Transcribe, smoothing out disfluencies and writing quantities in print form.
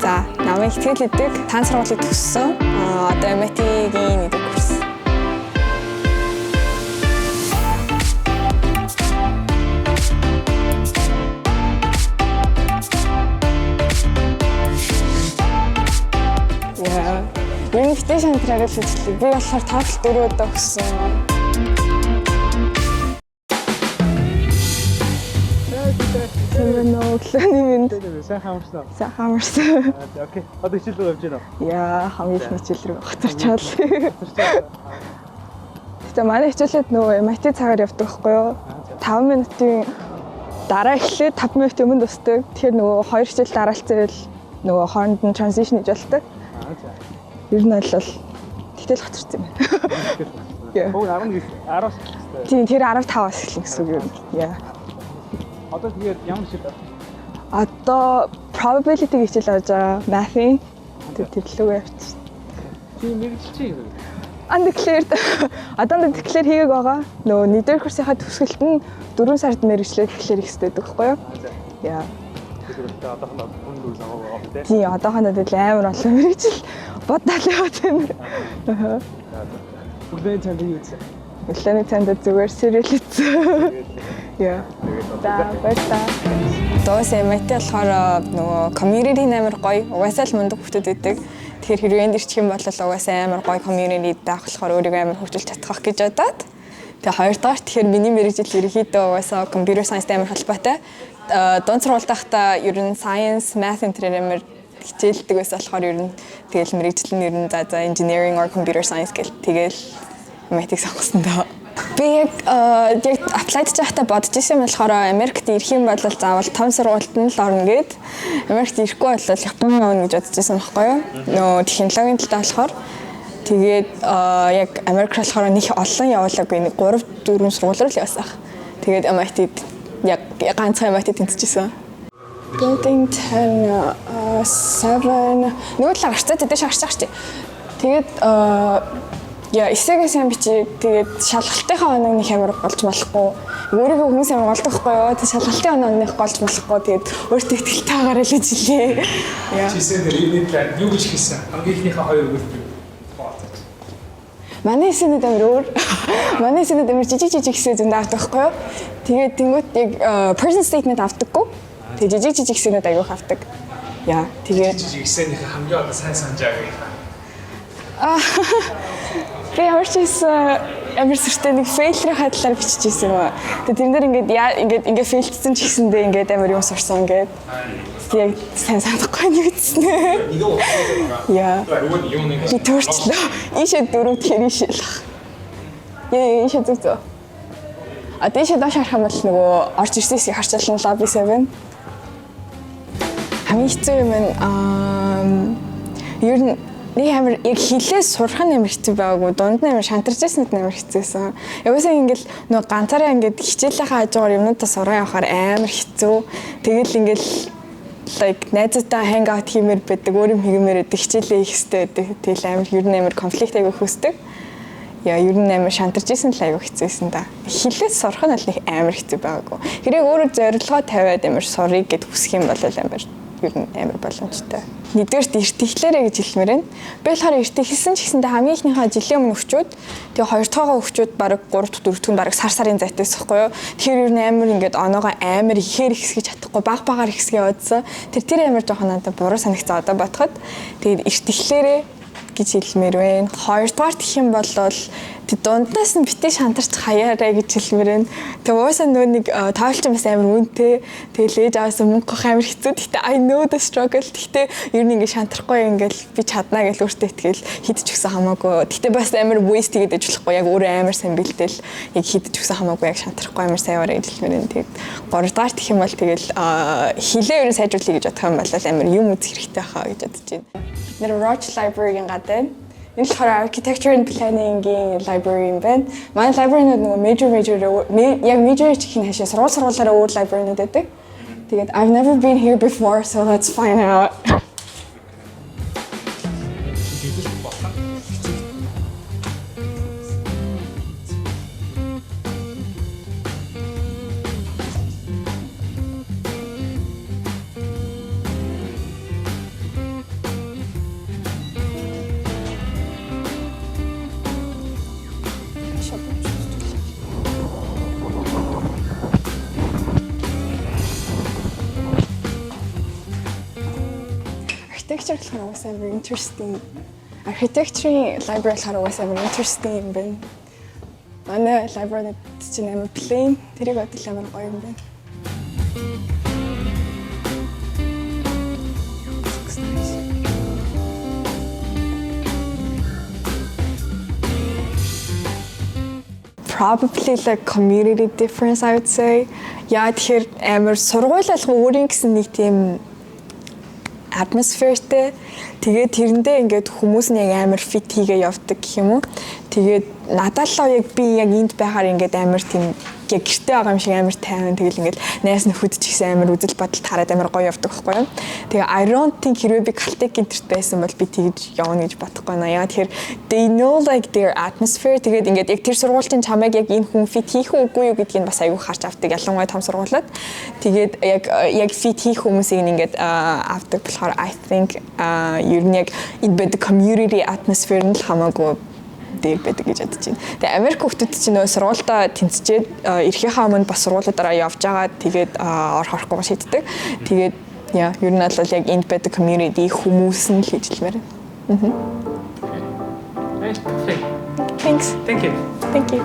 За, намайг Итгэл гэдэг таан сургуулийг төгссөн. Одоо MIT-гийн 1-р курс. Invitation трагал хийлээ. Би болохоор TOEFL 4 удаа өгсөн. Сайн хамарсан. Сайн хамарсан. Окей. Одоо хичээл рүү явж байна уу? Яа, хамгийн их хичээл рүү гоцорчаал. Гэтэ манай хичээлүүд нөгөө MIT цагаар явдаг байхгүй юу? 5 минутын дараа эхлээд 5 минут өмнө дуусдаг. Тэгэхээр нөгөө 2 хичээл дараалцсан байл нөгөө хооронд нь transition хийж болдог. Ер нь бол тэгтэл гоцорсон юм байна. Хөө 10-аас эхэлсэн. Тийм, тэр 15-аас эхэлнэ гэсэн үг юм. Яа. Одоо тэгээд ямар хичээл байна? Одоо probability хичээл авч байгаа. Math-ийн тэрлүүгээ явчих. Тийм мэрэгжил чи юу? Undeclared. Одоо declare хийгээг байгаа. Нөгөө 1-р курсынхаа төгсгөлт нь 4 сард мэрэгчлээ declare хийх хэрэгтэй байдаг байхгүй юу? Яа. Тэгээд одоохондоо хүн үйл аваа байгаа тийм. Тийм, одоохондоо тэгэл амар олон мэрэгжил бодол яваад байна. Бүлээн цанд юу үзсэн? Бүлээний цанд зүгээр serial үзсэн. Яа. За, баярлалаа. Доос MIT болохоор нөгөө community амар гоё. Угаасаа л мундаг хүмүүс байдаг. Тэгэхээр хэрвээ энд ирчих юм бол угаасаа амар гоё community даах болохоор өөрийгөө амар хөгжүүлж чадах гэж бодоод. Тэгээ хоёрдугаар тэгэхээр миний мэрэгжил ерөнхийдөө угаасаа computer science амар холбоотой. Дунд сургуульд байхдаа ер нь science, math энтрээр амар хичээлдэг байсан болохоор ер нь тэгэл мэрэгжил нь ер нь за engineering or computer science гэл тэгэл MIT-г сонгосон доо. Би яг applied хийж байхдаа бодож исэн юм болохоор Америкт ирэх юм бол заавал том сургуульд нь л орно гэд. Америкт ирэхгүй бол Японд явна гэж бодож исэн байхгүй юу? Нөө технологийн талаа болохоор тэгээд яг Америк болохоор нэг олон явуулаагүй нэг 3-4 сургууль л явсан. Тэгээд MIT-д яг ганцхан MIT тэнцэжсэн. Building 10 7 нөгөө талаар гарцаа тэдэш гарч байгаа шүү дээ. Тэгээд яа эсэгээ сайн бичээ. Тэгээд шалгалтынхаа оног нэг амар болж болохгүй. Өөрийгөө хүмүүс амар голдох байхгүй юу? Тэгээд шалгалтын оног нэг голж болохгүй. Тэгээд өөртөө ихтэй байгаарай л гэж хэлээ. Яа. Чисээ дээр энэ план юу гэж хийсэн? Хамгийн ихнийхээ 2 өгүүлбэр. Манай эсэнд амар өөр. Манай эсэнд амар жижиг хэсэг зөнд авдаг байхгүй юу? Тэгээд тэнгуут яг person statement авдаггүй. Тэгээд жижиг хэсэгнүүд аягүй авдаг. Яа. Тэгээд жижиг хэсэгнийхээ хамгийн одоо сайн санаж байгаа. Би өөрчилс амар сүртэй нэг фейлрийн хадлаар биччихсэн юм аа. Тэгээд тэрэн дээр ингээд фейлдсэн ч гэсэндээ ингээд амар юм сурсан ингээд. Яг сайн санахгүй нэг үтсэн. Яа. Би төрчлөө. Ийшээ 4-т хэрийшээлх. Яа, ийшээ зүг. А тийшээ доош харах юм бол нөгөө орж ирсэйсийг харчаална lobby 7. Хамгийн хэцүү юм ер нь нэг амар яг хилээ сурах нь амар хэцүү байгаагүй. Дунд нь амар шантарч байсан нь амар хэцүүсэн. Яваасаа ингээл нөгөө ганцаараа ингээд хичээлийнхаа хажуугаар юмнуудаа сураа явахаар амар хэцүү. Тэгэл ингээл like найзтай hangout хиймээр байдаг, өөр юм хиймээр байдаг, хичээлээ хийх хэрэгтэй байдаг. Тэгэл амар ер нь амар конфликт аягүй хүсдэг. Яа, ер нь амар шантарч исэн л аягүй хэцүүсэн да. Хилээ сурах нь бол нэг амар хэцүү байгаагүй. Хэрэг өөрөө зорилгоо тавиад амар сурыг гэд хүсэх юм бол амар ер нь амар боломжтой. Нэгдүгээрт эрт ихлээрэ гэж хэлмээр байна. Би болохоор эрт ихсэн ч гэсэндээ хамгийн ихнийхээ жилийн өмнө өгчүүд тэгээ хоёртойгоо өгчүүд баг 3-4 баг сар-сарын зайтайс байхгүй юу. Тэгэхээр ер нь амар ингээд оноогоо амар ихээр ихсгэж чадахгүй баг-багаар ихсгээ явуулсан. Тэр амар жоохон надад буруу санагцаа одоо бодоход. Тэгээд эрт ихлээрэ гэж хэлмээр байна. Хоёрдугаар гэх юм бол дунднаас нь битээ шантарч хаяарай гэж хэлмээр байна. Тэгээ уусаа нөгөө нэг тоолч бас амар үнэтэй. Тэгэл ээж аваас мөнгө амар хэцүү. Гэхдээ I know the struggle. Гэхдээ ер нь ингэ шантарахгүй ингээл би чаднаа гэж өөртөө итгэл хидч өгсөн хамаагүй. Гэхдээ бас амар waste хийгээд аж болохгүй. Яг өөрөө амар сайн бэлдээл яг хидч өгсөн хамаагүй яг шантарахгүй амар сайн яваарай гэж хэлмээр байна. Тэгээд 3-р гэх юм бол тэгэл хилээ ерэн сайжруулъя гэж бодох юм бол амар юм үзэх хэрэгтэй хаа гэж бодож байна. Нэр Roach Library-гийн гадаа энэ болохоор architecture and planning-ийн library юм байна. Манай library-нууд нөгөө major чихийн хашаа сургуулиараа өөр library-нууд байдаг. Тэгээд I've never been here before, so let's find out. Architecture was ever interesting. Architecture library was ever interesting. Ben, манай library чинь амар plain. Тэрийг бодол амар гоё юм байна. Probably like community difference, I would say. Яа тэгэхээр амар сургууль алга өөрийн гэсэн нэг тийм atmosphereтэй. Тэгээд тэрэндээ ингээд хүмүүс нь яг амар fit хийгээ явдаг гэх юм уу. Тэгээд надад л яг би яг энд байхаар ингээд амар тийм яг гэртээ байгаа юм шиг амар тайван тэгэл ингээд найс нөхөд ч гэсэн амар үзэл бодол тараад амар гоё явдаг байхгүй юу. Тэгээ I don't think хэрвээ би Caltech интерт байсан бол би тэгж явна гэж бодохгүй наа. Яа тэгэхээр they know like their atmosphere. Тэгээд ингээд яг тэр сургуулийн чамайг яг энэ хүн fit хийх үгүй юу гэдгийг бас аягүй харж авдаг. Ялангуяа том сургуулиуд. Тэгээд яг fit хийх хүмүүсийг ингээд авдаг болохоор I think ер нь яг энэ бод community atmosphere нь хамаагүй дээр байдаг гэж бодож байна. Тэгээ Америк хүмүүс чинь нөө сургуультай тэнцчээд эрхийнхаа өмнө бас сургуулиудаараа явж байгаа. Тэгээд орохгүйгээ шийддэг. Тэгээд яа, ер нь бол яг энд байдаг community хүмүүс нь л хийж хэлмээр байна. Perfect. Thanks. Thank you. Thank you.